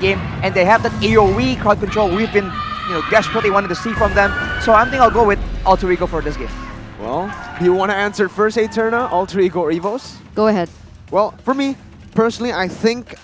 game, and they have that AoE crowd control we've been desperately wanting to see from them. So I think I'll go with Alter Ego for this game. Well, do you want to answer first, Eterna, Alter Ego or Evos? Go ahead. Well, for me, personally, I think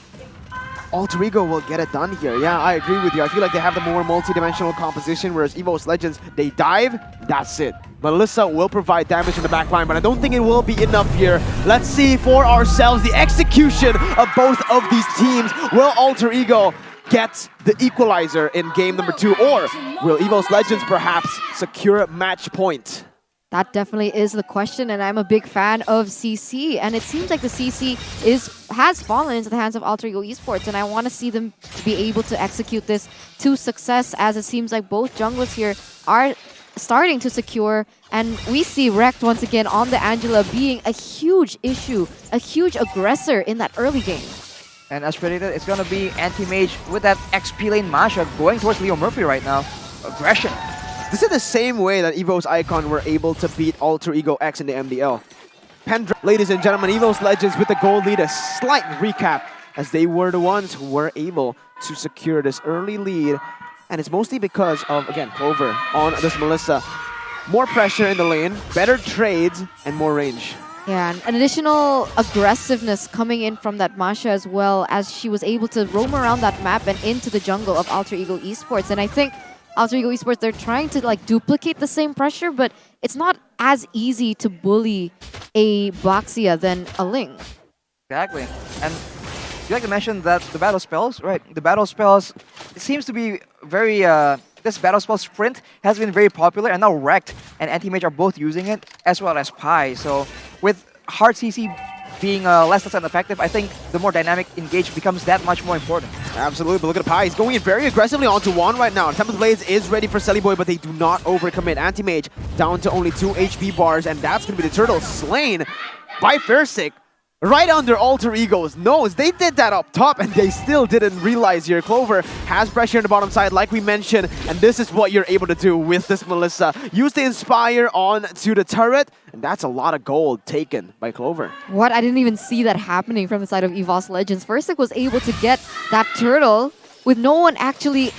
Alter Ego will get it done here. Yeah, I agree with you. I feel like they have the more multi-dimensional composition, whereas Evos Legends, they dive, that's it. Melissa will provide damage in the back line, but I don't think it will be enough here. Let's see for ourselves the execution of both of these teams. Will Alter Ego get the equalizer in game number 2, or will Evos Legends perhaps secure match point? That definitely is the question, and I'm a big fan of CC, and it seems like the CC has fallen into the hands of Alter Ego Esports, and I want to see them be able to execute this to success, as it seems like both junglers here are starting to secure, and we see Rekt once again on the Angela being a huge issue, a huge aggressor in that early game. And as predicted, it's going to be Anti-Mage with that XP lane Masha going towards Leo Murphy right now. Aggression. This is the same way that Evos Icon were able to beat Alter Ego X in the MPL. Ladies and gentlemen, Evos Legends with the gold lead. A slight recap, as they were the ones who were able to secure this early lead. And it's mostly because of, again, Clover on this Melissa. More pressure in the lane, better trades, and more range. Yeah, and an additional aggressiveness coming in from that Masha as well, as she was able to roam around that map and into the jungle of Alter Ego Esports. And I think Alter Ego Esports, they're trying to duplicate the same pressure, but it's not as easy to bully a Boxia than a Ling. Exactly. And you like to mention that the battle spells, right? The battle spells, it seems to be very, this battle spell Sprint has been very popular, and now Rekt and Anti-Mage are both using it, as well as Pi. So with hard CC being less than effective, I think the more dynamic engage becomes that much more important. Absolutely, but look at Pi. He's going in very aggressively onto Juan right now. Tempest Blaze is ready for Selly Boy, but they do not overcommit. Anti-Mage down to only 2 HP bars, and that's going to be the turtle slain by Fairsick. Right under Alter Ego's nose. They did that up top, and they still didn't realize here. Clover has pressure on the bottom side, like we mentioned, and this is what you're able to do with this Melissa. Use the Inspire on to the turret, and that's a lot of gold taken by Clover. What? I didn't even see that happening from the side of Evos Legends. Fairsick was able to get that turtle with no one actually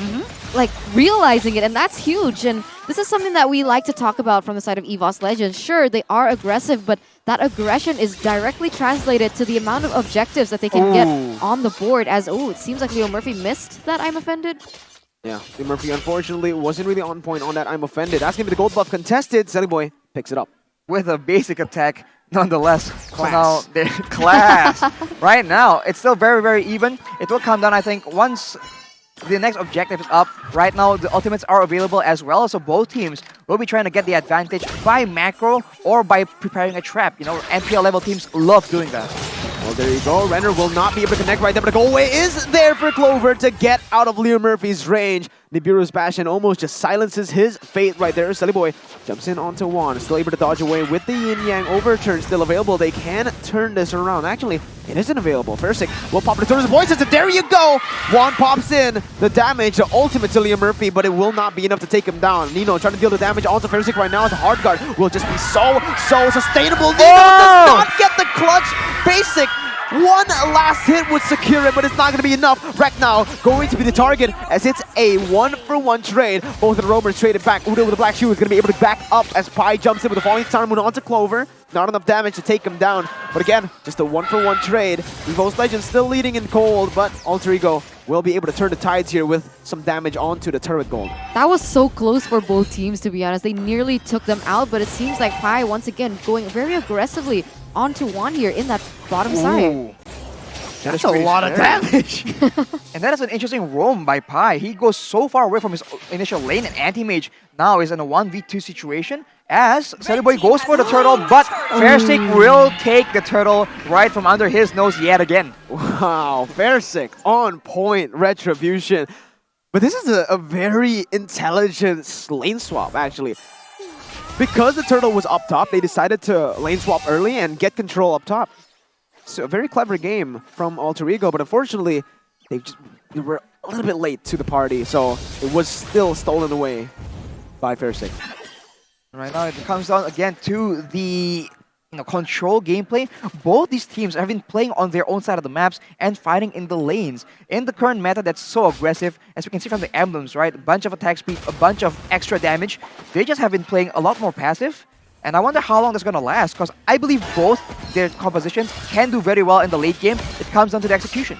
realizing it, and that's huge. And this is something that we like to talk about from the side of Evos Legends. Sure, they are aggressive, but that aggression is directly translated to the amount of objectives that they can get on the board. As it seems like Leo Murphy missed that I'm offended. Yeah, Leo Murphy unfortunately wasn't really on point on that I'm offended. That's gonna be the gold buff contested. Selly Boy picks it up with a basic attack, nonetheless. Class. So now they're class. Right now, it's still very, very even. It will come down, I think, once the next objective is up. Right now, the ultimates are available as well, so both teams will be trying to get the advantage by macro or by preparing a trap. You know, MPL level teams love doing that. Well, there you go. Renner will not be able to connect right there, but the goal away is there for Clover to get out of Leo Murphy's range. Nibiru's Passion almost just silences his fate right there. Selly Boy jumps in onto Juan, still able to dodge away with the Yin Yang overturn still available. They can turn this around. Actually, it isn't available. Fairsick will pop it towards the poison, and there you go! Juan pops in the damage, the ultimate to Leo Murphy, but it will not be enough to take him down. Nino trying to deal the damage onto Fairsick right now as a hard guard will just be so sustainable. Nino does not get the clutch. Basic. One last hit would secure it, but it's not going to be enough. Rekt now going to be the target, as it's a 1-for-1 trade. Both of the roamers traded back. Udo with the black shoe is going to be able to back up as Pi jumps in with a falling star moon onto Clover. Not enough damage to take him down. But again, just a 1-for-1 trade. Evos Legends still leading in gold, but Alter Ego will be able to turn the tides here with some damage onto the turret gold. That was so close for both teams, to be honest. They nearly took them out, but it seems like Pi once again going very aggressively onto Juan here in that bottom side. That's a lot of damage. And that is an interesting roam by Pi. He goes so far away from his initial lane, and Anti-Mage now is in a 1v2 situation as Selly Boy goes for the turtle, but Fairsick will take the turtle right from under his nose yet again. Wow, Fairsick on point retribution. But this is a very intelligent lane swap, actually. Because the turtle was up top, they decided to lane swap early and get control up top. So a very clever game from Alter Ego, but unfortunately, they were a little bit late to the party, so it was still stolen away by Fairsick. Right now, it comes down again to the control gameplay. Both these teams have been playing on their own side of the maps and fighting in the lanes. In the current meta that's so aggressive, as we can see from the emblems, right? A bunch of attack speed, a bunch of extra damage. They just have been playing a lot more passive. And I wonder how long that's going to last, because I believe both their compositions can do very well in the late game. It comes down to the execution.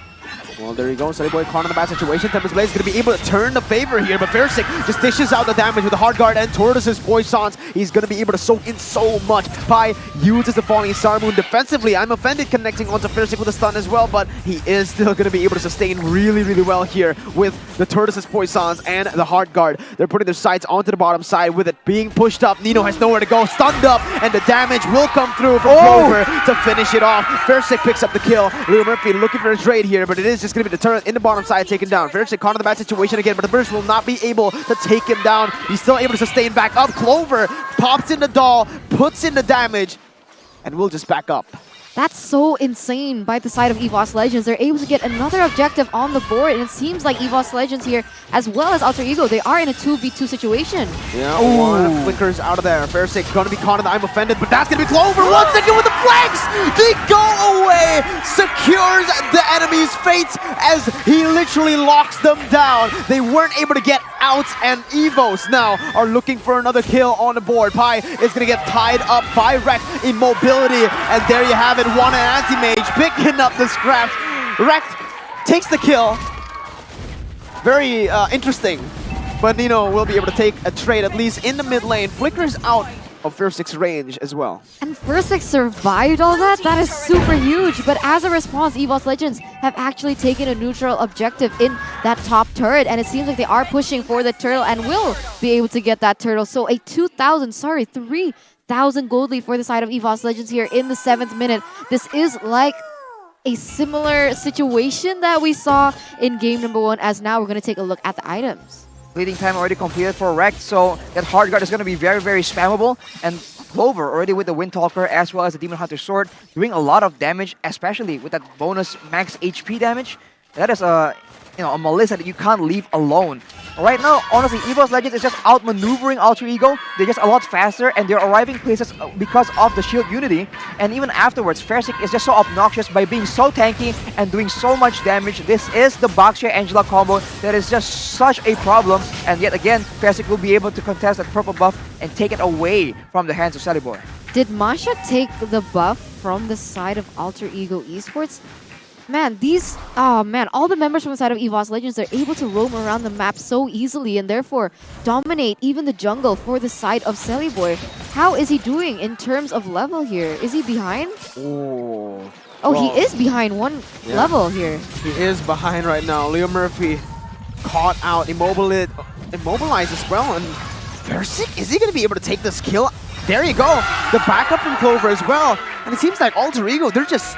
Well, there you go. SullyBoy caught in the bad situation. Tempest Blaze is going to be able to turn the favor here, but Versick just dishes out the damage with the hard guard and Tortoise's Poisons. He's going to be able to soak in so much. Pi uses the Falling Star Moon defensively. I'm offended connecting onto Versick with a stun as well, but he is still going to be able to sustain really, really well here with the Tortoise's Poisons and the hard guard. They're putting their sights onto the bottom side with it being pushed up. Nino has nowhere to go, stunned up, and the damage will come through from Clover to finish it off. Versick picks up the kill. Leo Murphy looking for a trade here, but it is just going to be the turret in the bottom side taken down. Versick caught in the bad situation again, but the burst will not be able to take him down. He's still able to sustain back up. Clover pops in the doll, puts in the damage, and will just back up. That's so insane by the side of Evos Legends. They're able to get another objective on the board, and it seems like Evos Legends here, as well as Alter Ego, they are in a 2v2 situation. Yeah, one flickers out of there. Versick gonna be caught in the I'm offended, but that's gonna be Clover once again with the flanks! They go away! Secures the enemy's fate as he literally locks them down. They weren't able to get out, and Evos now are looking for another kill on the board. Pi is gonna get tied up by Rex in mobility, and there you have it. One anti-mage picking up the scraps. Rex takes the kill. Very interesting. But Nino will be able to take a trade, at least in the mid lane. Flickers out of Versick's range as well. And Versick survived all that? That is super huge. But as a response, Evos Legends have actually taken a neutral objective in that top turret. And it seems like they are pushing for the turtle and will be able to get that turtle. So a 3,000 gold lead for the side of Evos Legends here in the 7th minute. This is like a similar situation that we saw in game number 1, as now we're going to take a look at the items. Bleeding time already completed for Rex, so that hard guard is going to be very, very spammable. And Clover already with the Windtalker as well as the Demon Hunter Sword doing a lot of damage, especially with that bonus max HP damage. That is a Melissa that you can't leave alone. Right now, honestly, Evos Legends is just outmaneuvering Alter Ego. They're just a lot faster and they're arriving places because of the shield unity. And even afterwards, Versick is just so obnoxious by being so tanky and doing so much damage. This is the Baxia-Angela combo that is just such a problem. And yet again, Versick will be able to contest that purple buff and take it away from the hands of SullyBoy. Did Masha take the buff from the side of Alter Ego Esports? Man, all the members from the side of Evos Legends are able to roam around the map so easily and therefore dominate even the jungle for the side of SullyBoy. How is he doing in terms of level here? Is he behind? Oh, he is behind one level here. He is behind right now. Leo Murphy caught out, immobilized as well. And Versick, is he going to be able to take this kill? There you go. The backup from Clover as well. And it seems like Alter Ego, they're just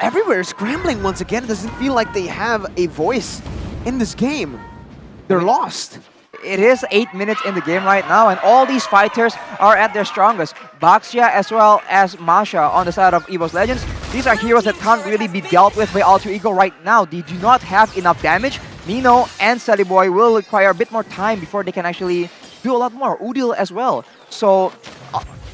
everywhere, scrambling once again. It doesn't feel like they have a voice in this game. They're lost. It is 8 minutes in the game right now, and all these fighters are at their strongest. Baxia as well as Masha on the side of Evos Legends. These are heroes that can't really be dealt with by Alter Ego right now. They do not have enough damage. Nino and SullyBoy will require a bit more time before they can actually do a lot more. Udil as well. So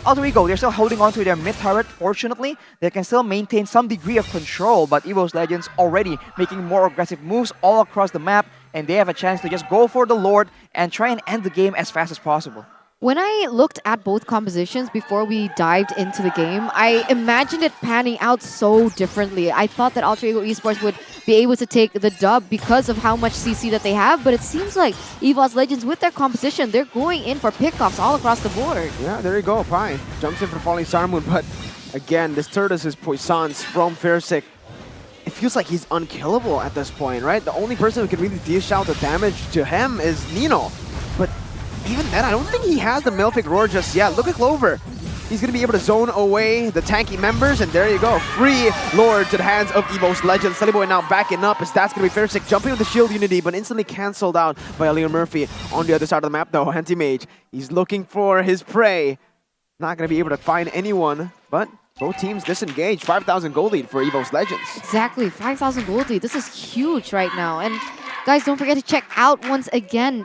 Alter Ego, they're still holding on to their mid turret. Fortunately, they can still maintain some degree of control, but Evos Legends already making more aggressive moves all across the map, and they have a chance to just go for the Lord and try and end the game as fast as possible. When I looked at both compositions before we dived into the game, I imagined it panning out so differently. I thought that Alter Ego Esports would be able to take the dub because of how much CC that they have, but it seems like Evos Legends, with their composition, they're going in for pickoffs all across the board. Yeah, there you go. Pi jumps in for Falling Star Moon, but again, this Turtles is Poissons from Versick. It feels like he's unkillable at this point, right? The only person who can really dish out the damage to him is Nino. But even then, I don't think he has the Malefic Roar just yet. Look at Clover. He's going to be able to zone away the tanky members, and there you go. Free Lord to the hands of Evos Legends. SullyBoy now backing up, as that's going to be Versick jumping with the shield unity, but instantly cancelled out by Leo Murphy. On the other side of the map, though, Anti-Mage. He's looking for his prey. Not going to be able to find anyone, but both teams disengaged. 5,000 gold lead for Evos Legends. Exactly, 5,000 gold lead. This is huge right now. And Guys, don't forget to check out once again.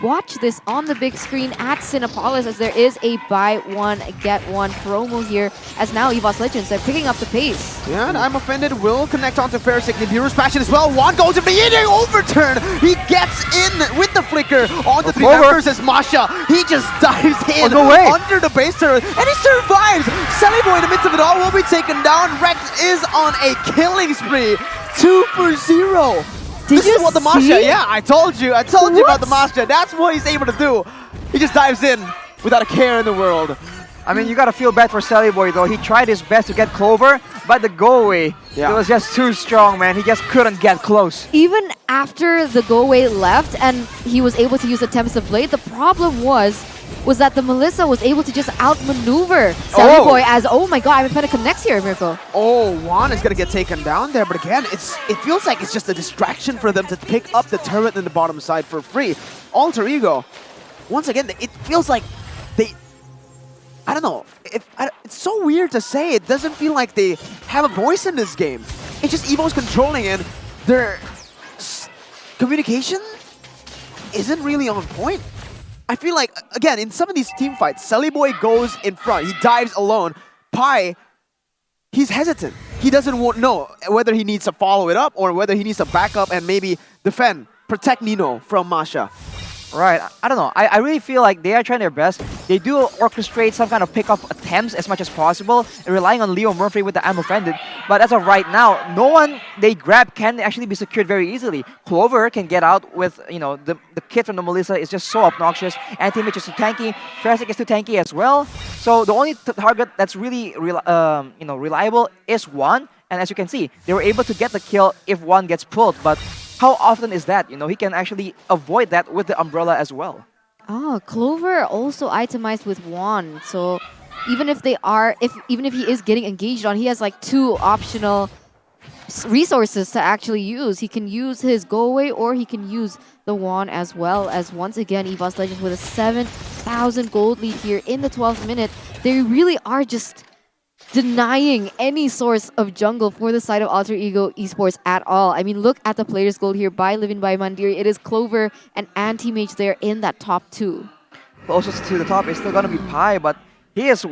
Watch this on the big screen at Cinepolis as there is a buy one, get one promo here as now Evos Legends are picking up the pace. Yeah, and I'm Offended will connect onto Fairsick. Nibiru's Passion as well. Juan goes in the eating overturn. He gets in with the flicker onto three members as Masha. He just dives in under the base turret and he survives. Boy in the midst of it all will be taken down. Rex is on a killing spree. 2 for 0. This is what the Masha, yeah, I told you about the Masha. That's what he's able to do. He just dives in without a care in the world. I mean, you gotta feel bad for Sally Boy though. He tried his best to get Clover, but the go away, it was just too strong, man. He just couldn't get close. Even after the go away left and he was able to use the Tempest Blade, the problem was that the Melissa was able to just outmaneuver Sally Boy as, oh my god, I'm trying to connect here, Mirko. Oh, Juan is going to get taken down there, but again, it feels like it's just a distraction for them to pick up the turret in the bottom side for free. Alter Ego, once again, it feels like they, I don't know, it's so weird to say, it doesn't feel like they have a voice in this game. It's just Evos controlling and their communication isn't really on point. I feel like, again, in some of these team fights, Sally Boy goes in front. He dives alone. Pi, he's hesitant. He doesn't know whether he needs to follow it up or whether he needs to back up and maybe defend, protect Nino from Masha. Right, I don't know. I really feel like they are trying their best. They do orchestrate some kind of pick-up attempts as much as possible, relying on Leo Murphy with the I'm Offended. But as of right now, no one they grab can actually be secured very easily. Clover can get out with, you know, the kid from the Melissa is just so obnoxious. Anti-Mitch is too tanky. Fersic is too tanky as well. So the only target that's really reliable is Juan. And as you can see, they were able to get the kill if Juan gets pulled. But how often is that? You know, he can actually avoid that with the umbrella as well. Oh, Clover also itemized with Juan. So even if even if he is getting engaged on, he has like 2 optional resources to actually use. He can use his go away or he can use the Juan as well. As once again, Evos Legends with a 7,000 gold lead here in the 12th minute. They really are just denying any source of jungle for the side of Alter Ego Esports at all. I mean, look at the players' gold here by Livin by Mandiri. It is Clover and Anti-Mage there in that top 2. Closest to the top is still gonna be Pi, but he is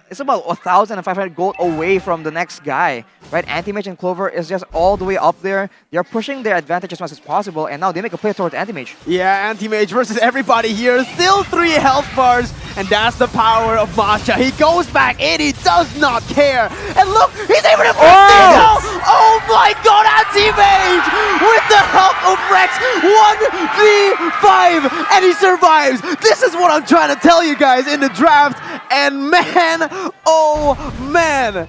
it's about 1,500 gold away from the next guy, right? Anti-Mage and Clover is just all the way up there. They're pushing their advantage as much as possible, and now they make a play towards Anti-Mage. Yeah, Anti-Mage versus everybody here. Still 3 health bars, and that's the power of Masha. He goes back in, he does not care. And look, he's able to Oh my god, Anti-Mage with the help of Rex. 1v5, and he survives. This is what I'm trying to tell you guys in the draft. And man, oh man,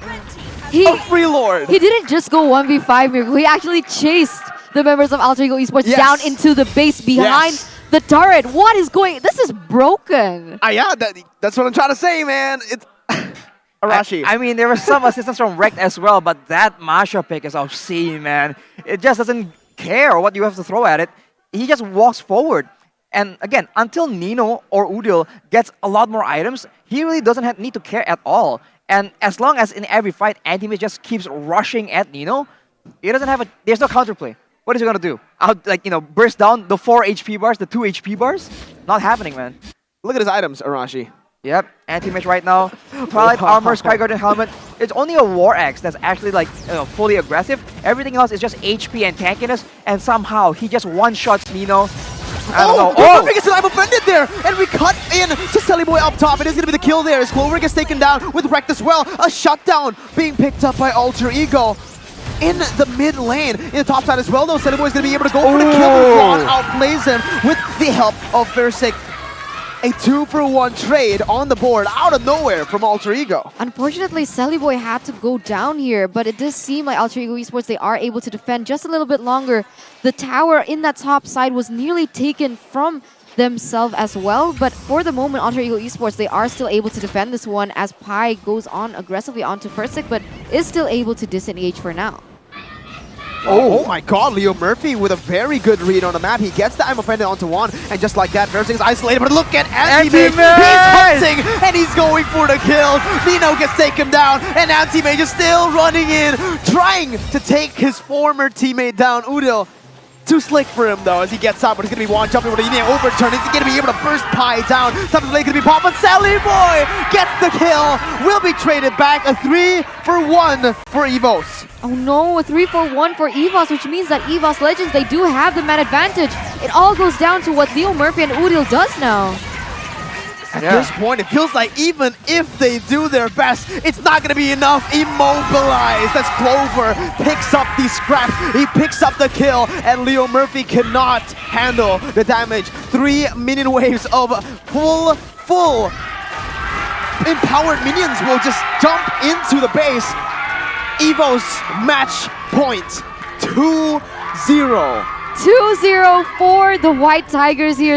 a free lord. He didn't just go 1v5, Mirko. He actually chased the members of Alter Ego Esports down into the base behind the turret. What is going? This is broken. Yeah, that's what I'm trying to say, man. It's Arashi. I mean, there was some assistance from Rekt as well, but that Masha pick is obscene, man. It just doesn't care what you have to throw at it. He just walks forward. And again, until Nino or Udil gets a lot more items, he really doesn't need to care at all. And as long as in every fight, Anti-Mage just keeps rushing at Nino, he doesn't have there's no counterplay. What is he gonna do? Burst down the 4 HP bars, the 2 HP bars? Not happening, man. Look at his items, Arashi. Yep, Anti-Mage right now. Twilight Armor, Sky Guardian Helmet. It's only a War Axe that's actually fully aggressive. Everything else is just HP and tankiness, and somehow he just one-shots Nino. I don't know. Clover gets I'm Offended there, and we cut in to Sally Boy up top. It is going to be the kill there as Clover gets taken down with Rekt as well. A shutdown being picked up by Alter Ego in the mid lane. In the top side as well, though, Sally Boy is going to be able to go for the kill, but Ron outplays him with the help of Fersic. A 2-for-1 trade on the board out of nowhere from Alter Ego. Unfortunately, Sally Boy had to go down here, but it does seem like Alter Ego Esports, they are able to defend just a little bit longer. The tower in that top side was nearly taken from themselves as well, but for the moment, Alter Ego Esports, they are still able to defend this one as Pi goes on aggressively onto Fersic, but is still able to disengage for now. Oh my god, Leo Murphy with a very good read on the map. He gets the I'm Offended onto Juan, and just like that, Fersic is isolated, but look at Anti-Mage. He's hunting, and he's going for the kill. Nino gets taken down, and Anti-Mage is still running in, trying to take his former teammate down, Udil. Too slick for him though as he gets up, but he's gonna be one jumping with a overturn. He's gonna be able to burst Pi down. Something late gonna be popped, but Sally Boy gets the kill. Will be traded back. A 3-for-1 for Evos. Oh no, a 3-for-1 for Evos, which means that Evos Legends, they do have the man advantage. It all goes down to what Leo Murphy and Udil does now. At this point, it feels like even if they do their best, it's not going to be enough. Immobilized as Clover picks up the scraps. He picks up the kill, and Leo Murphy cannot handle the damage. 3 minion waves of full empowered minions will just jump into the base. Evos match point 2-0. 2-0 for the White Tigers here.